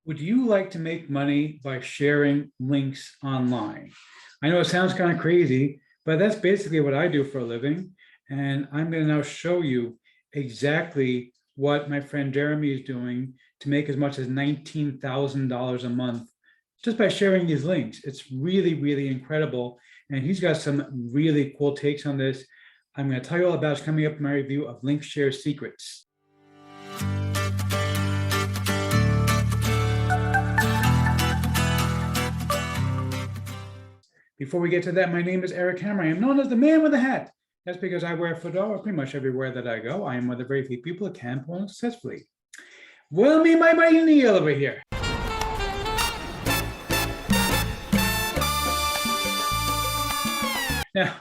Would you like to make money by sharing links online? I know it sounds kind of crazy, but that's basically what I do for a living. And I'm going to now show you exactly what my friend Jeremy is doing to make as much as $19,000 a month just by sharing these links. It's really, really incredible. And he's got some really cool takes on this. I'm going to tell you all about it coming up in my review of Link Share Secrets. Before we get to that, my name is Eric Hammer. I am known as the man with the hat. That's because I wear a fedora pretty much everywhere that I go. I am one of the very few people that can pull successfully. Well, me, my Neil over here. Now,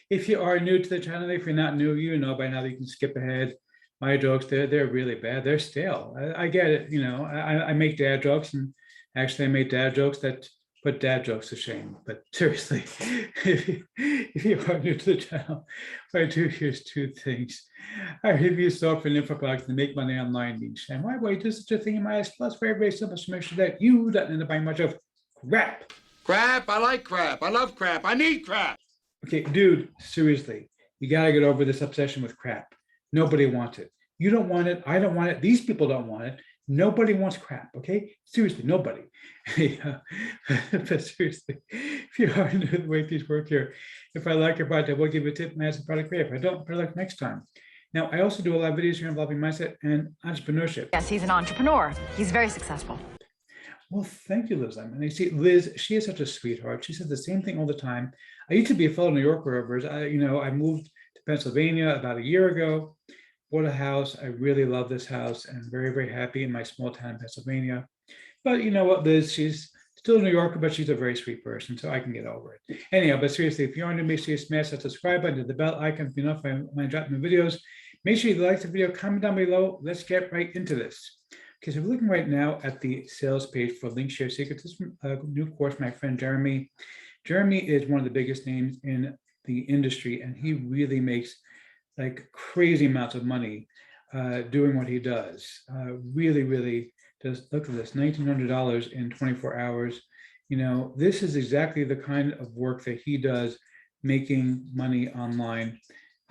if you are new to the channel, if you're not new, you know by now that you can skip ahead. My jokes, they're really bad. They're stale. I get it. You know, I make dad jokes, and actually I made dad jokes that put dad jokes to shame. But seriously, if you are new to the channel, what I do here is two things. I review software and info products to make money online niche. And why would I do such a thing in my eyes? Plus, very, very simple to make sure that you don't end up buying much of crap. Crap, I like crap. I love crap. I need crap. Okay, dude, seriously, you got to get over this obsession with crap. Nobody wants it. You don't want it. I don't want it. These people don't want it. Nobody wants crap, okay? Seriously, nobody. But seriously, if you are new to the way these work here, if I like your product, I will give you a tip and add some product great. If I don't, better luck next time. Now, I also do a lot of videos here involving mindset and entrepreneurship. Yes, he's an entrepreneur. He's very successful. Well, thank you, Liz. I mean, you see, Liz, she is such a sweetheart. She says the same thing all the time. I used to be a fellow New Yorker of hers. I moved to Pennsylvania about a year ago, bought a house. I really love this house and very, very happy in my small town in Pennsylvania. But you know what, Liz, she's still a New Yorker, but she's a very sweet person, so I can get over it. Anyhow, but seriously, if you are new, make sure you smash that subscribe button, hit the bell icon if you know when I drop new videos. Make sure you like the video, comment down below. Let's get right into this. Okay, so we're looking right now at the sales page for Link Share Secrets. This is a new course, my friend Jeremy. Jeremy is one of the biggest names in the industry, and he really makes like crazy amounts of money doing what he does. Really, really does. Look at this, $1,900 in 24 hours. You know, this is exactly the kind of work that he does making money online.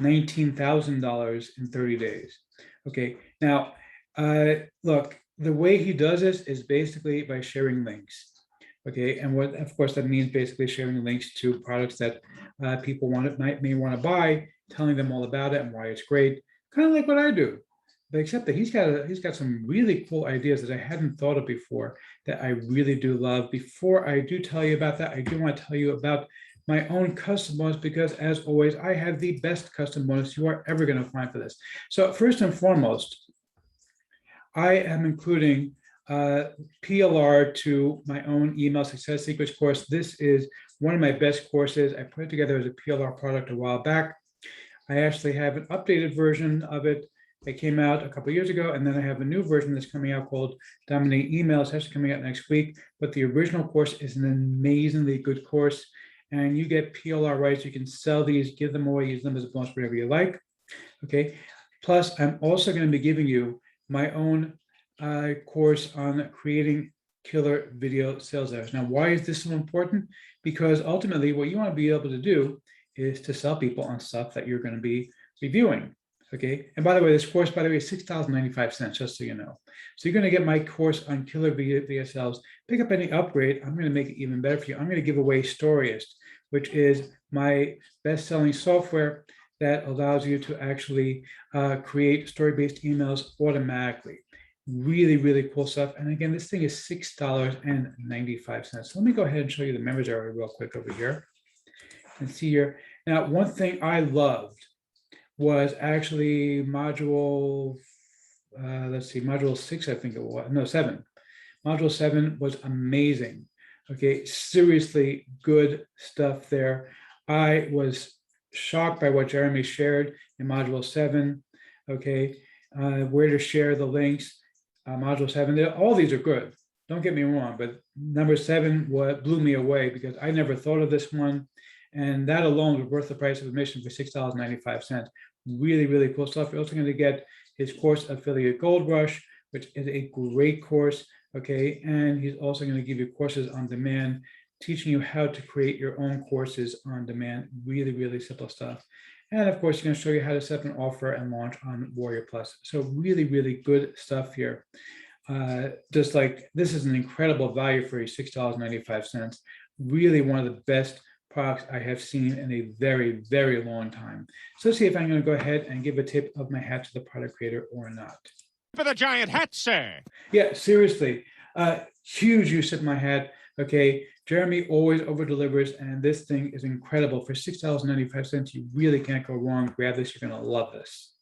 $19,000 in 30 days. Okay, now, look, the way he does this is basically by sharing links. Okay, and what, of course, that means basically sharing links to products that people may want to buy, telling them all about it and why it's great, kind of like what I do. But except that he's got some really cool ideas that I hadn't thought of before that I really do love. Before I do tell you about that, I do want to tell you about my own custom bonus, because as always, I have the best custom bonus you are ever going to find for this. So first and foremost, I am including PLR to my own email success secrets course. This is one of my best courses. I put it together as a PLR product a while back. I actually have an updated version of it that came out a couple of years ago, and then I have a new version that's coming out called Dominate Email. It's actually coming out next week, but the original course is an amazingly good course, and you get PLR rights. You can sell these, give them away, use them as a bonus, whatever you like. Okay. Plus, I'm also going to be giving you my own course on creating killer video sales ads. Now, why is this so important? Because ultimately, what you want to be able to do is to sell people on stuff that you're going to be reviewing. Okay. And by the way, this course, by the way, is $6.95, just so you know. So you're going to get my course on killer video sales. Pick up any upgrade. I'm going to make it even better for you. I'm going to give away Storyist, which is my best-selling software that allows you to actually create story-based emails automatically. Really, really cool stuff. And again, this thing is $6.95. So let me go ahead and show you the members area real quick over here. And see here. Now, one thing I loved was actually module, let's see, module 6, I think it was, no, 7. Module 7 was amazing. Okay, seriously good stuff there. I was shocked by what Jeremy shared in module 7. Okay, where to share the links, module 7. All these are good. Don't get me wrong, but number 7 blew me away because I never thought of this one. And that alone was worth the price of admission for $6.95. Really, really cool stuff. You're also going to get his course, Affiliate Gold Rush, which is a great course. Okay, and he's also going to give you courses on demand, teaching you how to create your own courses on demand. Really, really simple stuff. And of course, he's going to show you how to set up an offer and launch on Warrior Plus. So really, really good stuff here. Just like this is an incredible value for you, $6.95. Really one of the best products I have seen in a very, very long time. So let's see if I'm going to go ahead and give a tip of my hat to the product creator or not. For the giant hat, sir. Yeah, seriously, huge use of my hat. Okay, Jeremy always over delivers, and this thing is incredible for $6.95. You really can't go wrong. Grab this; you're gonna love this.